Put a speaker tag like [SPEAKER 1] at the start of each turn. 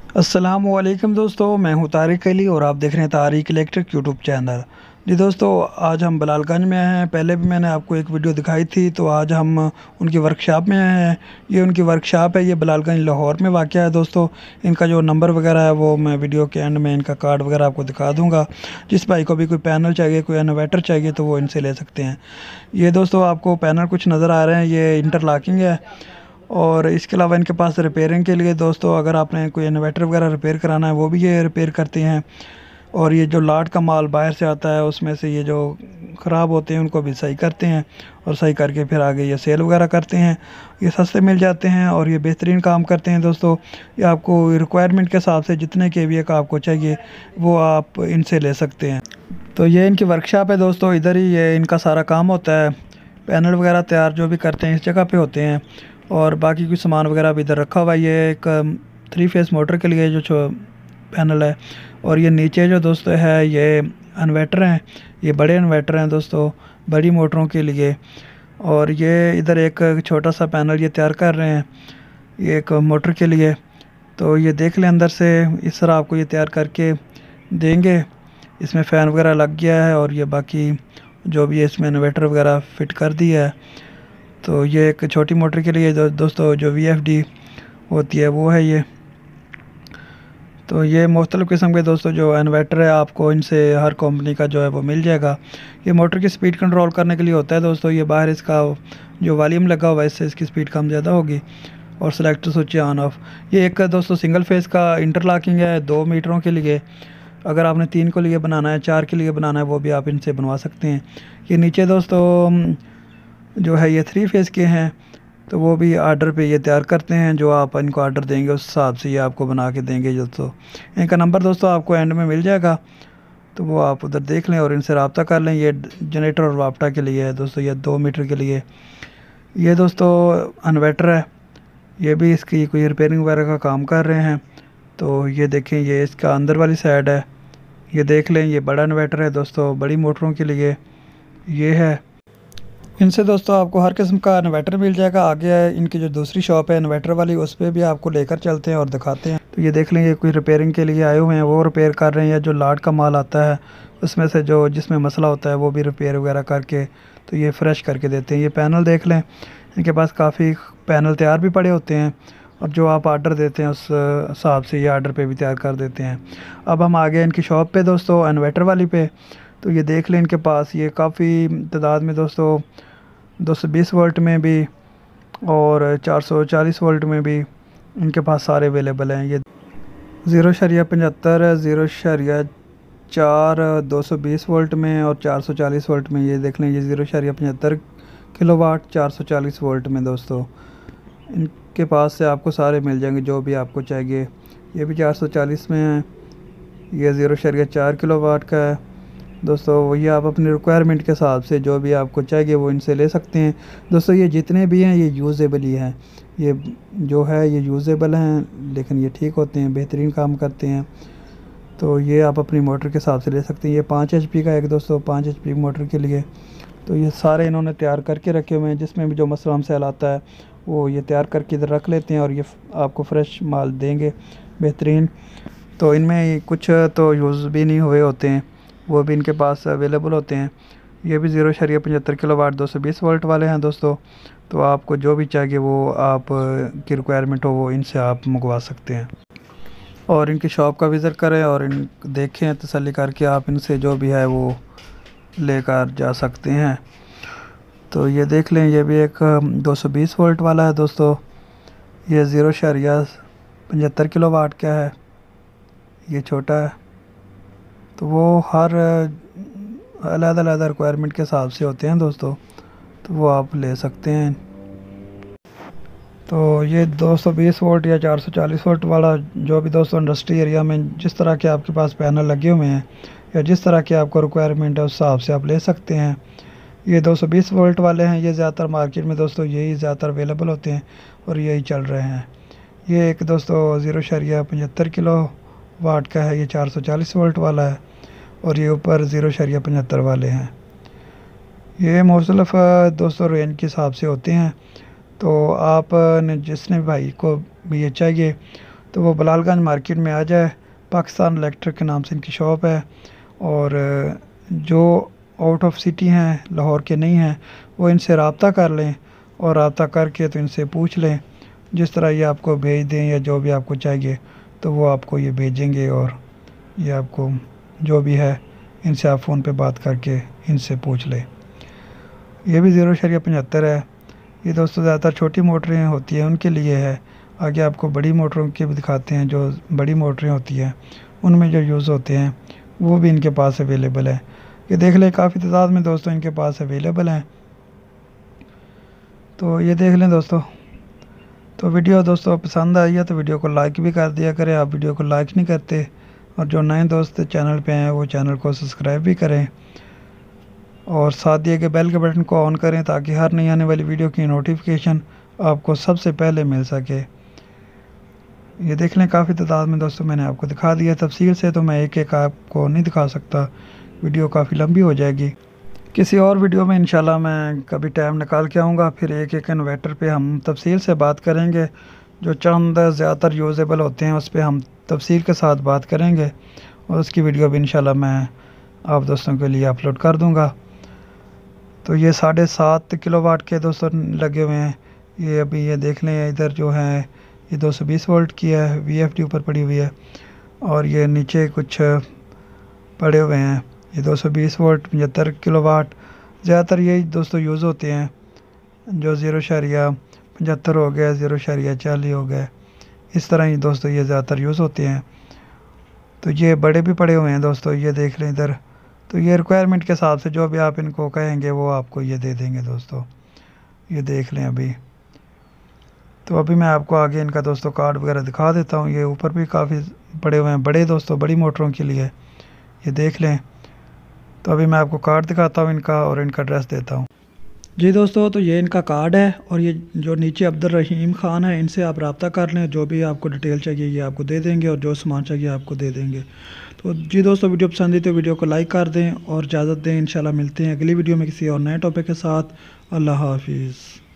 [SPEAKER 1] अस्सलामुअलैकुम दोस्तों, मैं हूं तारिक अली और आप देख रहे हैं तारिक इलेक्ट्रिक यूट्यूब चैनल। जी दोस्तों, आज हम बलालगंज में हैं। पहले भी मैंने आपको एक वीडियो दिखाई थी, तो आज हम उनकी वर्कशॉप में आए हैं। ये उनकी वर्कशॉप है, ये बलालगंज लाहौर में वाक़या है दोस्तों। इनका जो नंबर वगैरह है वो मैं वीडियो के एंड में इनका कार्ड वगैरह आपको दिखा दूँगा। जिस भाई को भी कोई पैनल चाहिए, कोई इन्वर्टर चाहिए, तो वो इनसे ले सकते हैं। ये दोस्तों आपको पैनल कुछ नज़र आ रहे हैं, ये इंटरलॉकिंग है। और इसके अलावा इनके पास रिपेयरिंग के लिए दोस्तों, अगर आपने कोई इन्वर्टर वगैरह रिपेयर कराना है वो भी ये रिपेयर करते हैं। और ये जो लाट का माल बाहर से आता है उसमें से ये जो ख़राब होते हैं उनको भी सही करते हैं, और सही करके फिर आगे ये सेल वगैरह करते हैं। ये सस्ते मिल जाते हैं और ये बेहतरीन काम करते हैं दोस्तों। ये आपको रिक्वायरमेंट के हिसाब से जितने केवीए का आपको चाहिए वो आप इनसे ले सकते हैं। तो ये इनकी वर्कशॉप है दोस्तों, इधर ही ये इनका सारा काम होता है। पैनल वगैरह तैयार जो भी करते हैं इस जगह पे होते हैं। और बाकी कुछ सामान वगैरह भी इधर रखा हुआ है। ये एक 3 फेस मोटर के लिए जो पैनल है। और ये नीचे जो दोस्तों है ये इन्वर्टर हैं, ये बड़े इन्वर्टर हैं दोस्तों, बड़ी मोटरों के लिए। और ये इधर एक छोटा सा पैनल ये तैयार कर रहे हैं, ये एक मोटर के लिए। तो ये देख लें अंदर से, इस तरह आपको ये तैयार करके देंगे। इसमें फ़ैन वगैरह लग गया है और ये बाकी जो भी है इसमें इन्वर्टर वगैरह फ़िट कर दिया है। तो ये एक छोटी मोटर के लिए दोस्तों जो VFD होती है वो है ये। तो ये मुख्तलिफ़ किस्म के दोस्तों जो इन्वर्टर है, आपको इनसे हर कंपनी का जो है वो मिल जाएगा। ये मोटर की स्पीड कंट्रोल करने के लिए होता है दोस्तों। ये बाहर इसका जो वॉल्यूम लगा हुआ है, इससे इसकी स्पीड कम ज़्यादा होगी। और सेलेक्ट स्विच ऑन ऑफ। ये एक दोस्तों सिंगल फेस का इंटरलॉकिंग है 2 मीटरों के लिए। अगर आपने 3 के लिए बनाना है, 4 के लिए बनाना है, वो भी आप इनसे बनवा सकते हैं। ये नीचे दोस्तों जो है ये 3 फेस के हैं, तो वो भी आर्डर पे ये तैयार करते हैं। जो आप इनको आर्डर देंगे उस हिसाब से ये आपको बना के देंगे दोस्तों। इनका नंबर दोस्तों आपको एंड में मिल जाएगा, तो वो आप उधर देख लें और इनसे रब्ता कर लें। ये जनरेटर और वापटा के लिए है दोस्तों, ये 2 मीटर के लिए। ये दोस्तों इन्वर्टर है, ये भी इसकी कोई रिपेयरिंग वगैरह का काम कर रहे हैं। तो ये देखें, ये इसका अंदर वाली साइड है, ये देख लें। ये बड़ा इन्वर्टर है दोस्तों, बड़ी मोटरों के लिए ये है। इनसे दोस्तों आपको हर किस्म का इन्वर्टर मिल जाएगा। आगे इनकी जो दूसरी शॉप है इन्वर्टर वाली, उस पर भी आपको लेकर चलते हैं और दिखाते हैं। तो ये देख लें, ये कोई रिपेयरिंग के लिए आए हुए हैं, वो रिपेयर कर रहे हैं। या जो लाट का माल आता है उसमें से जो जिसमें मसला होता है वो भी रिपेयर वगैरह करके तो ये फ्रेश करके देते हैं। ये पैनल देख लें, इनके पास काफ़ी पैनल तैयार भी पड़े होते हैं, और जो आप आर्डर देते हैं उस हिसाब से ये आर्डर पे भी तैयार कर देते हैं। अब हम आ गए इनकी शॉप पे दोस्तों, इन्वर्टर वाली पे। तो ये देख लें, इनके पास ये काफ़ी तादाद में दोस्तों 220 वोल्ट में भी और 440 वोल्ट में भी इनके पास सारे अवेलेबल हैं। ये 0.75, 0.4, 220 वोल्ट में और 440 वोल्ट में। ये देख लें, ये 0.75 किलोवाट 440 वोल्ट में दोस्तों इनके पास से आपको सारे मिल जाएंगे जो भी आपको चाहिए। ये भी 440 में है, ये 0.4 किलोवाट का है दोस्तों। वही आप अपनी रिक्वायरमेंट के हिसाब से जो भी आपको चाहिए वो इनसे ले सकते हैं दोस्तों। ये जितने भी हैं ये यूज़ेबल ही हैं, ये जो है ये यूज़ेबल हैं, लेकिन ये ठीक होते हैं, बेहतरीन काम करते हैं। तो ये आप अपनी मोटर के हिसाब से ले सकते हैं। ये 5 HP का एक दोस्तों, 5 HP मोटर के लिए। तो ये सारे इन्होंने तैयार करके रखे हुए हैं, जिसमें भी जो मसला मसाइल आता है वो ये तैयार करके इधर रख लेते हैं और ये आपको फ्रेश माल देंगे बेहतरीन। तो इनमें कुछ तो यूज़ भी नहीं हुए होते हैं, वो भी इनके पास अवेलेबल होते हैं। ये भी 0.75 किलोवाट 220 वोल्ट वाले हैं दोस्तों। तो आपको जो भी चाहिए वो आप की रिक्वायरमेंट हो वो इनसे आप मंगवा सकते हैं। और इनकी शॉप का विज़िट करें और इन देखें, तसल्ली करके आप इनसे जो भी है वो लेकर जा सकते हैं। तो ये देख लें, ये भी एक 220 वोल्ट वाला है दोस्तों। ये 0.75 किलोवाट का है, ये छोटा है। तो वो हर अलग-अलग रिक्वायरमेंट के हिसाब से होते हैं दोस्तों, तो वो आप ले सकते हैं। तो ये 220 वोल्ट या 440 वोल्ट वाला जो भी दोस्तों इंडस्ट्री एरिया में जिस तरह के आपके पास पैनल लगे हुए हैं या जिस तरह की आपको रिक्वायरमेंट है उस हिसाब से आप ले सकते हैं। ये 220 वोल्ट वाले हैं, ये ज़्यादातर मार्केट में दोस्तों यही ज़्यादातर अवेलेबल होते हैं और यही चल रहे हैं। ये एक दोस्तों 0.75 किलो वाट का है, ये 440 वोल्ट वाला है, और ये ऊपर 0.75 वाले हैं। ये मुख्तलिफ दोस्तों रेंज के हिसाब से होते हैं। तो आप ने जिसने भाई को भी ये चाहिए तो वो बलालगंज मार्केट में आ जाए। पाकिस्तान इलेक्ट्रिक के नाम से इनकी शॉप है। और जो आउट ऑफ सिटी हैं, लाहौर के नहीं हैं, वो इनसे रब्ता कर लें और रब्ता करके तो इनसे पूछ लें। जिस तरह ये आपको भेज दें या जो भी आपको चाहिए तो वो आपको ये भेजेंगे। और ये आपको जो भी है इनसे आप फ़ोन पे बात करके इनसे पूछ लें। ये भी 0.75 है। ये दोस्तों ज़्यादातर छोटी मोटरें होती हैं उनके लिए है। आगे आपको बड़ी मोटरों के भी दिखाते हैं। जो बड़ी मोटरें होती हैं उनमें जो यूज़ होते हैं वो भी इनके पास अवेलेबल है। ये देख लें, काफ़ी तादाद में दोस्तों इनके पास अवेलेबल हैं। तो ये देख लें दोस्तों। तो वीडियो दोस्तों पसंद आई है तो वीडियो को लाइक भी कर दिया करें। आप वीडियो को लाइक नहीं करते। और जो नए दोस्त चैनल पे हैं वो चैनल को सब्सक्राइब भी करें और साथ दिए गए बेल के बटन को ऑन करें ताकि हर नई आने वाली वीडियो की नोटिफिकेशन आपको सबसे पहले मिल सके। ये देख लें, काफ़ी तादाद में दोस्तों मैंने आपको दिखा दिया तफसील से। तो मैं एक एक आपको नहीं दिखा सकता, वीडियो काफ़ी लंबी हो जाएगी। किसी और वीडियो में इंशाल्लाह मैं कभी टाइम निकाल के आऊँगा, फिर एक एक इन्वर्टर पे हम तफसील से बात करेंगे। जो चंद ज़्यादातर यूजेबल होते हैं उस पर हम तफसील के साथ बात करेंगे और उसकी वीडियो भी इंशाल्लाह मैं आप दोस्तों के लिए अपलोड कर दूँगा। तो ये 7.5 किलोवाट के दोस्तों लगे हुए हैं। ये अभी ये देख लें, इधर जो है ये 220 वोल्ट की है, VFD ऊपर पड़ी हुई है। और ये नीचे कुछ पड़े हुए हैं, ये 220 वोल्ट 75 किलोवाट। ज़्यादातर यही दोस्तों यूज़ होते हैं। जो 0.75 हो गया, 0.40 हो गया, इस तरह ही दोस्तों ये ज़्यादातर यूज़ होते हैं। तो ये बड़े भी पड़े हुए हैं दोस्तों, ये देख लें इधर। तो ये रिक्वायरमेंट के हिसाब से जो भी आप इनको कहेंगे वो आपको ये दे देंगे दोस्तों। ये देख लें अभी। तो अभी मैं आपको आगे इनका दोस्तों कार्ड वगैरह दिखा देता हूँ। ये ऊपर भी काफ़ी पड़े हुए हैं, बड़े दोस्तों, बड़ी मोटरों के लिए। ये देख लें। तो अभी मैं आपको कार्ड दिखाता हूँ इनका और इनका एड्रेस देता हूँ। जी दोस्तों, तो ये इनका कार्ड है और ये जो नीचे अब्दुल रहीम ख़ान है, इनसे आप रब्ता कर लें। जो भी आपको डिटेल चाहिए ये आपको दे देंगे और जो सामान चाहिए आपको दे देंगे। तो जी दोस्तों, वीडियो पसंद आई तो वीडियो को लाइक कर दें और इजाज़त दें। इंशाल्लाह मिलते हैं अगली वीडियो में किसी और नए टॉपिक के साथ। अल्लाह हाफिज़।